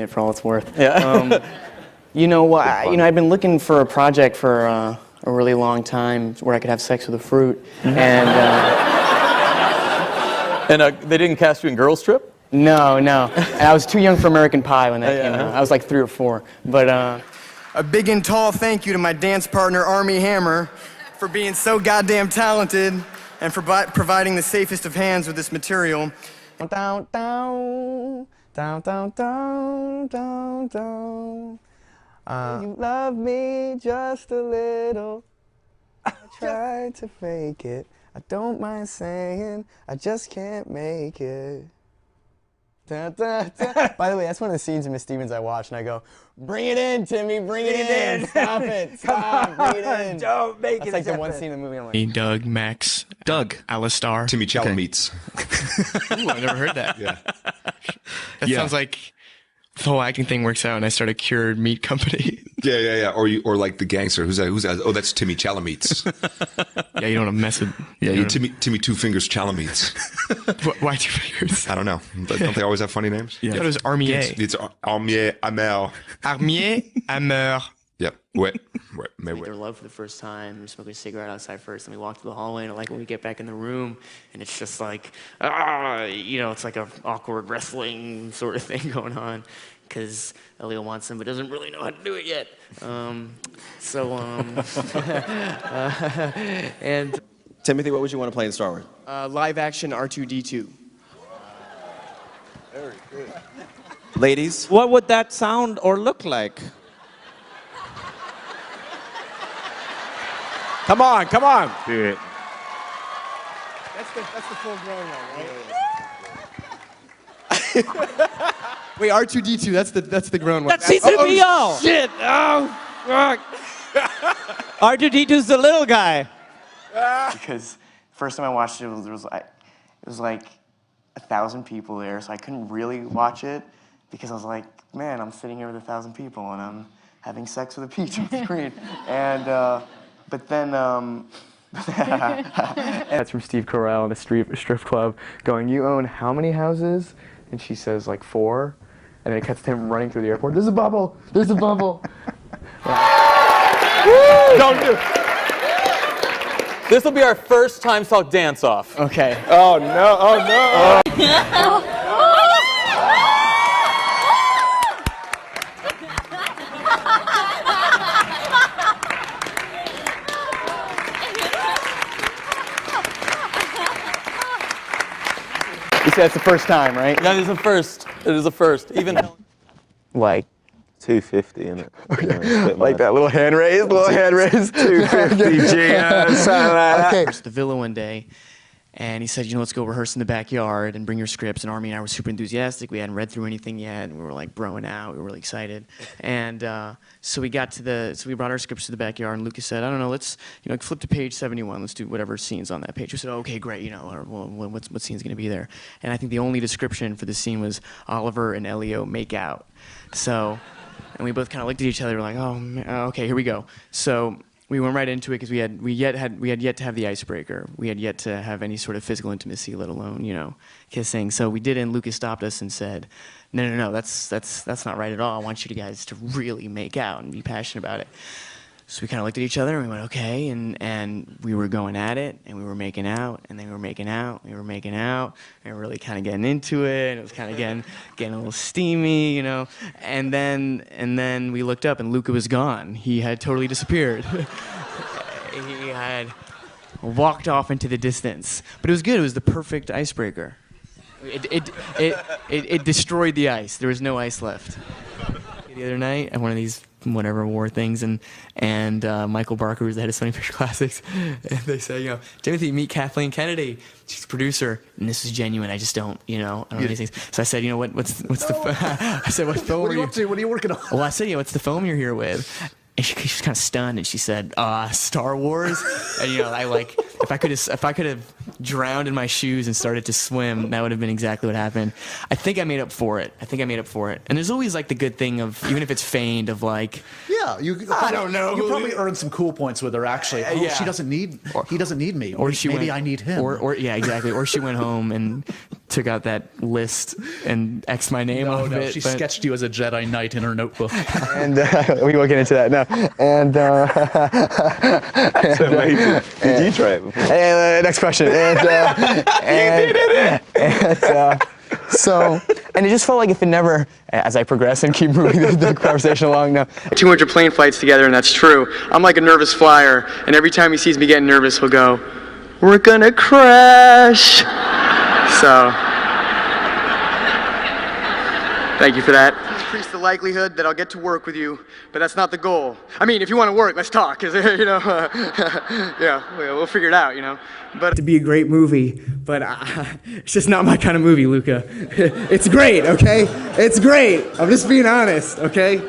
it for all it's worth. Yeah. I've been looking for a project for a really long time where I could have sex with a fruit, and they didn't cast you in Girls Trip? no. And I was too young for American Pie when that came out. I was like 3 or 4. But a big and tall thank you to my dance partner, Armie Hammer, for being so goddamn talented and for providing the safest of hands with this material. Down, down, down, down, down, down, down. You love me just a little. I tried to fake it. I don't mind saying I just can't make it. Da, da, da. By the way, that's one of the scenes in Miss Stevens I watch, and I go, "Bring it in, Timmy, bring it in. Stop it, stop, bring it in. Don't make That's it like the happen. one scene in the movie I'm like, Doug, Max, Doug, Alistar. Timothée Chalamet. Ooh, I've never heard that. Yeah. That sounds like the whole acting thing works out and I start a cured meat company. Yeah. Or like the gangster. Who's that? Oh, that's Timothée Chalamet. Yeah, you don't want to mess with... Yeah, Timmy Two Fingers Chalamet. Why 2 fingers? I don't know. Don't they always have funny names? Yeah. It was Armier. It's Armier Amer. Armier Amer. Yep. Wait. their love for the first time. We smoked a cigarette outside first, and we walked through the hallway. And like when we get back in the room, and it's just like, it's like a awkward wrestling sort of thing going on, because Elio wants him, but doesn't really know how to do it yet. And Timothy, what would you want to play in Star Wars? live action R2-D2. Very good. Ladies? What would that sound or look like? Come on. Do it. That's the full grown one, right? Wait, R2-D2, that's the grown one. That's C-3PO! Shit! Oh, fuck. R2-D2's the little guy. because first time I watched it, it was like 1,000 people there, so I couldn't really watch it because I was like, man, I'm sitting here with 1,000 people and I'm having sex with a peach on the screen. And but then that's from Steve Carell in a strip club going, you own how many houses? And she says like 4. And then it cuts to him running through the airport. There's a bubble. There's a bubble. Don't do it. This will be our first Time Talk dance-off. Okay. Oh, no. Oh, no. You said it's the first time, right? Yeah, it is a first. It is a first. Even Like 250, isn't it? Yeah, like that little hand raise, 250 G's. Okay. To the villa one day, and he said, let's go rehearse in the backyard and bring your scripts. And Armie and I were super enthusiastic. We hadn't read through anything yet, and we were like broing out. We were really excited. And so we brought our scripts to the backyard, and Lucas said, I don't know, let's flip to page 71. Let's do whatever scene's on that page. We said, okay, great. What scene's gonna be there? And I think the only description for the scene was Oliver and Elio make out. So. And we both kind of looked at each other. We're like, "Oh, okay, here we go." So we went right into it because we had yet to have the icebreaker. We had yet to have any sort of physical intimacy, let alone kissing. So we did it, and Lucas stopped us and said, "No, that's not right at all. I want you guys to really make out and be passionate about it." So we kind of looked at each other and we went, okay, and we were going at it, and we were making out, and then we were making out, and we were making out, and we were really kind of getting into it, and it was kind of getting a little steamy, and then we looked up, and Luca was gone. He had totally disappeared. He had walked off into the distance, but it was good. It was the perfect icebreaker. It destroyed the ice. There was no ice left. The other night at one of these war things, and Michael Barker, who's the head of Sony Picture Classics, and they say, Timothy, meet Kathleen Kennedy. She's a producer, and this is genuine. I just don't, I don't know these things. So I said, what's the? I said, what film are you up to? What are you working on? Well, I said, what's the film you're here with? And she was kind of stunned, and she said, Star Wars. And I if I could have drowned in my shoes and started to swim, that would have been exactly what happened. I think I made up for it. And there's always like the good thing of, even if it's feigned, of like, Yeah, I don't know. You probably earned some cool points with her. Actually, oh, yeah. he doesn't need me. or she maybe went, I need him. Or yeah, exactly. Or she went home and took out that list and X'd my name off it. She sketched you as a Jedi Knight in her notebook. And we won't get into that now. And That's amazing. Did you try it before? next question. So, and it just felt like if it never, as I progress and keep moving the conversation along now. 200 plane flights together, and that's true. I'm like a nervous flyer, and every time he sees me getting nervous, he'll go, "We're gonna crash." So, thank you for that. Increase the likelihood that I'll get to work with you, but that's not the goal. I mean, if you want to work, let's talk, because, yeah, we'll figure it out, But to be a great movie, but it's just not my kind of movie, Luca. It's great, okay? It's great. I'm just being honest, okay?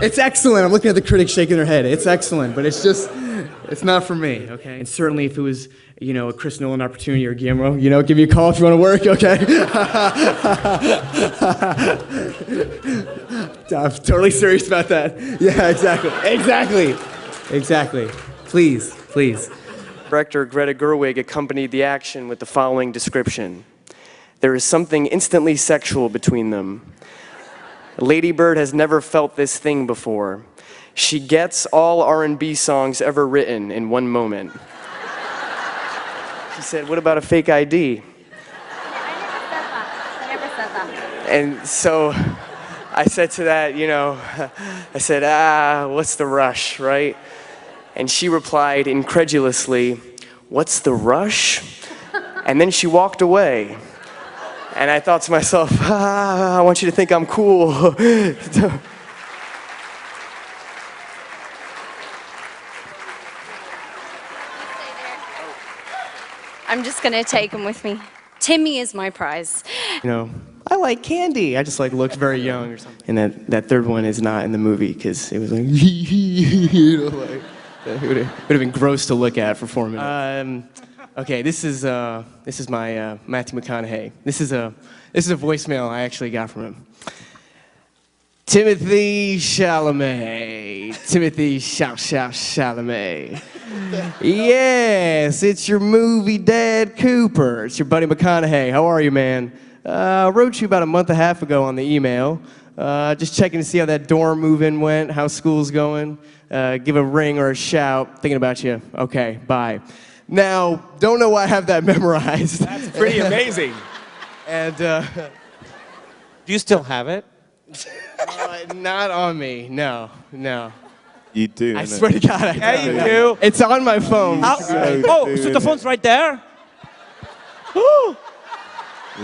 It's excellent. I'm looking at the critics shaking their head. It's excellent, but it's not for me, okay? And certainly if it was, a Chris Nolan opportunity or Guillermo, give me a call if you want to work, okay? I'm totally serious about that. Yeah, exactly. Please. Director Greta Gerwig accompanied the action with the following description. There is something instantly sexual between them. Lady Bird has never felt this thing before. She gets all R&B songs ever written in one moment. She said, "What about a fake ID?" I never said that. And so I said to that, I said, what's the rush, right? And she replied incredulously, "What's the rush?" And then she walked away. And I thought to myself, I want you to think I'm cool. I'm just going to take him with me. Timmy is my prize. I like candy. I just looked very young or something. And that third one is not in the movie because it was like, it would have been gross to look at for 4 minutes. Okay, this is my Matthew McConaughey. This is a voicemail I actually got from him. Timothée Chalamet. Chalamet. Yes, it's your movie Dad Cooper. It's your buddy McConaughey. How are you, man? I wrote you about a month and a half ago on the email. Just checking to see how that dorm move-in went, how school's going. Give a ring or a shout. Thinking about you. Okay, bye. Now, don't know why I have that memorized. That's pretty amazing. And, Do you still have it? not on me. No. You do. I swear to God, I do. Yeah, you do. It's on my phone. So the phone's right there? You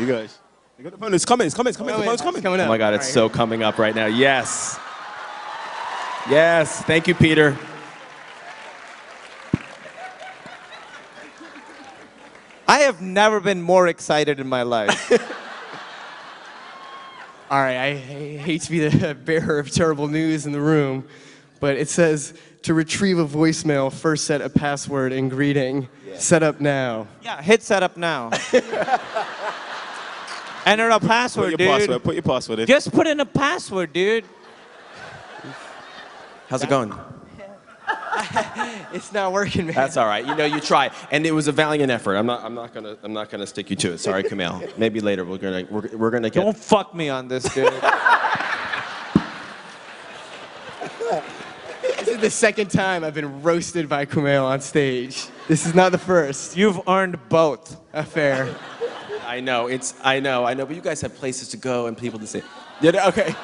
guys. You got the phone. It's coming. The phone's coming. Coming up. Oh my God, it's so coming up right now. Yes. Yes. Thank you, Peter. I have never been more excited in my life. All right, I hate to be the bearer of terrible news in the room, but it says to retrieve a voicemail, first set a password and greeting. Yeah. Set up now. Yeah, hit set up now. Enter a password, dude. Put your password in. Just put in a password, dude. How's it going? It's not working, man. That's all right. You tried, and it was a valiant effort. I'm not gonna stick you to it. Sorry, Kumail. Maybe later we're gonna get. Don't fuck me on this, dude. This is the second time I've been roasted by Kumail on stage. This is not the first. You've earned both. Fair. I know. But you guys have places to go and people to see. Yeah. Okay.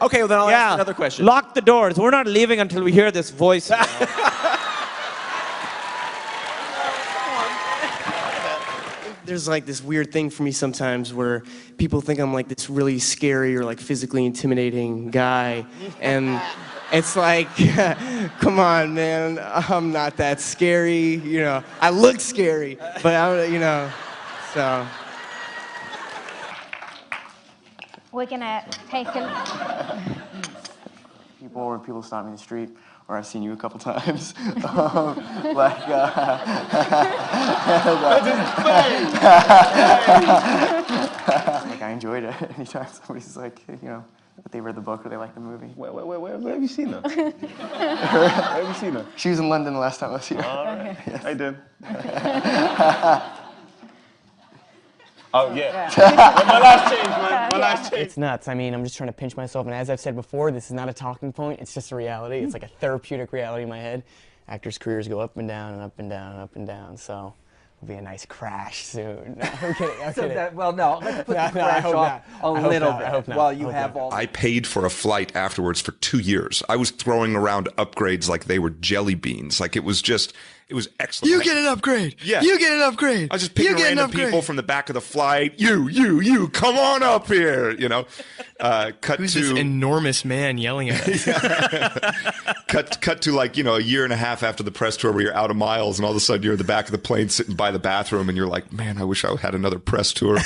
Okay. Well, then I'll ask another question. Lock the doors. We're not leaving until we hear this voice. There's this weird thing for me sometimes where people think I'm this really scary or physically intimidating guy, and it's come on, man, I'm not that scary, I look scary, but so. We're gonna take him. People stop me in the street. or I've seen you a couple times. I enjoyed it. Anytime somebody's like, that they read the book or they like the movie. Where have you seen them? Where have you seen them? She was in London the last time I was here. All right. Yes. I did. Oh, yeah. My last change, man. My last change. It's nuts. I mean, I'm just trying to pinch myself, and as I've said before, this is not a talking point, it's just a reality. It's like a therapeutic reality in my head. Actors' careers go up and down and up and down and up and down, so it'll be a nice crash soon. No, I'm kidding, I'm kidding. Let's put the crash I hope off not. a little bit. I hope not. While you have all I paid for a flight afterwards for 2 years. I was throwing around upgrades like they were jelly beans. Like it was excellent. You get an upgrade. Yeah. You get an upgrade. I was just picking random people from the back of the flight. You, come on up here. Who's this enormous man yelling at us? Cut to like, a year and a half after the press tour where you're out of miles and all of a sudden you're in the back of the plane sitting by the bathroom and you're like, man, I wish I had another press tour.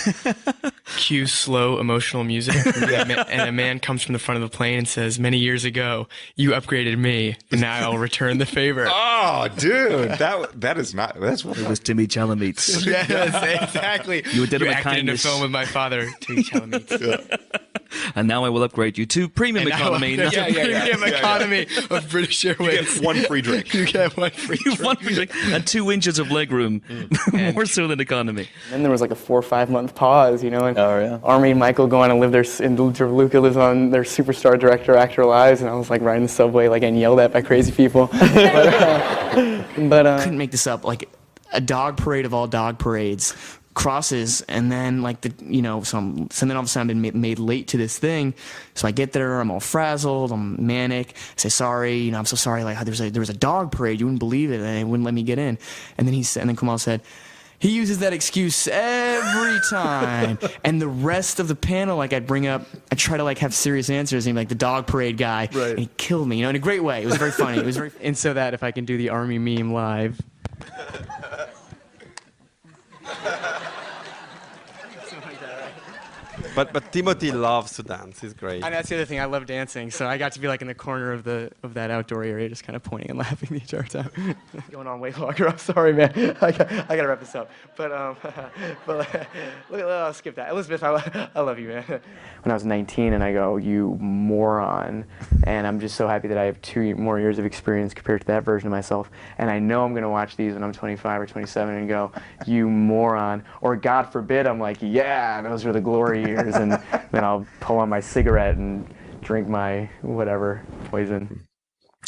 Cue slow emotional music. And a man comes from the front of the plane and says, many years ago, you upgraded me, and now I'll return the favor. Oh, dude, that is not, that's what it was Timothée Chalamet. Yes, exactly. You did it with acted in a kindness. film with my father, Timothée Chalamet. Yeah. And now I will upgrade you to premium economy. Premium economy of British Airways. You get one free drink. You get one free drink. One free drink and 2 inches of legroom. More so than economy. Then there was like a 4 or 5 month pause, and Oh, yeah. Army and Michael go on and live and Luca lives on their superstar director-actor lives, and I was like riding the subway like getting yelled at by crazy people. But couldn't make this up. Like a dog parade of all dog parades crosses, and then like so then all of a sudden I've been made late to this thing. So I get there, I'm all frazzled, I'm manic. I say sorry, I'm so sorry. Like there was a dog parade, you wouldn't believe it, and they wouldn't let me get in. And then Kamal said, he uses that excuse every time. And the rest of the panel, like I try to like have serious answers, and like the dog parade guy, right. And he killed me, in a great way. It was very funny. It was very. And so that if I can do the Army meme live. But Timothy loves to dance. He's great. And that's the other thing. I love dancing, so I got to be like in the corner of that outdoor area, just kind of pointing and laughing the entire time. Going on way longer. I'm sorry, man. I gotta wrap this up. But I'll skip that. Elizabeth, I love you, man. When I was 19, and I go, you moron, and I'm just so happy that I have 2 more years of experience compared to that version of myself, and I know I'm gonna watch these when I'm 25 or 27 and go, you moron, or God forbid, I'm like, yeah, those were the glory years. And then I'll pull on my cigarette and drink my whatever poison.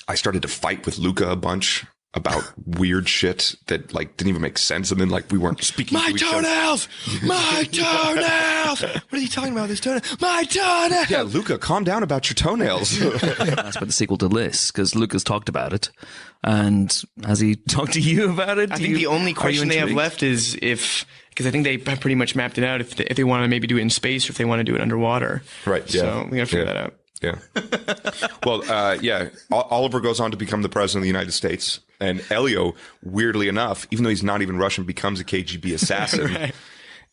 I started to fight with Luca a bunch about weird shit that like didn't even make sense, and then like we weren't speaking to each other. My toenails! What are you talking about? This toenail? My toenails! Yeah, Luca, calm down about your toenails. That's about the sequel to this, because Lucas talked about it. And has he talked to you about it? I think the only question they have left is because I think they have pretty much mapped it out if they want to maybe do it in space or if they want to do it underwater. Right, yeah. So we got to figure that out. Yeah. Well, Oliver goes on to become the president of the United States. And Elio, weirdly enough, even though he's not even Russian, becomes a KGB assassin. Right.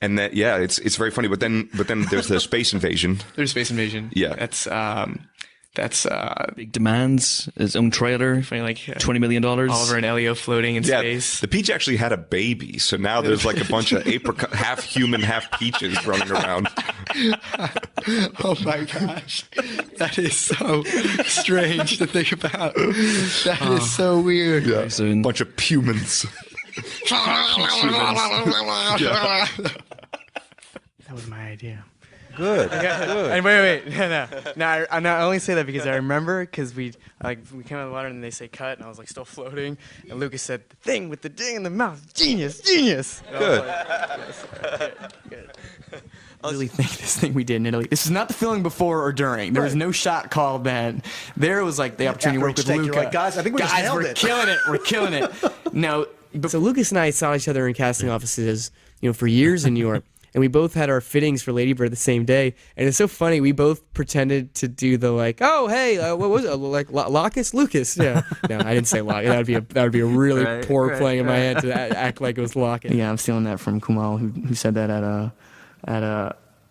And that, yeah, it's very funny. But then there's the space invasion. There's space invasion. Yeah. That's big demands, his own trailer, like $20 million. Oliver and Elio floating in space. The peach actually had a baby, so now there's like a bunch of apricot, half human, half peaches running around. Oh my gosh, that is so strange to think about. That is so weird. Yeah, a bunch of humans. That was my idea. Good. And wait. No, I only say that because I remember because we came out of the water and they say cut, and I was like still floating, and Lucas said the thing with the ding in the mouth, genius. Good. Good. I really think this thing we did in Italy. This is not the filming before or during. There was no shot called then. There was like the opportunity to work with Luca. Like, guys, I think we just nailed it. We're killing it. No, so Lucas and I saw each other in casting offices, for years in New York. And we both had our fittings for Lady Bird the same day. And it's so funny, we both pretended to do the like, oh, hey, what was it? Like Locus? Lucas. Yeah. No, I didn't say Locus. That would be a really poor playing in my head to act like it was Locus. Yeah, I'm stealing that from Kumal, who said that at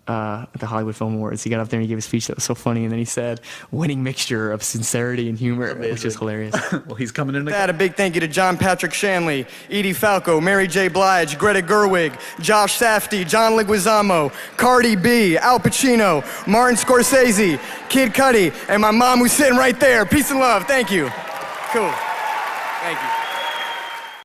at the Hollywood Film Awards. He got up there and he gave a speech that was so funny, and then he said, "Winning mixture of sincerity and humor," which is hilarious. Well, he's coming in That, a big thank you to John Patrick Shanley, Edie Falco, Mary J. Blige, Greta Gerwig, Josh Safdie, John Leguizamo, Cardi B, Al Pacino, Martin Scorsese, Kid Cudi, and my mom who's sitting right there. Peace and love. Thank you. Cool. Thank you.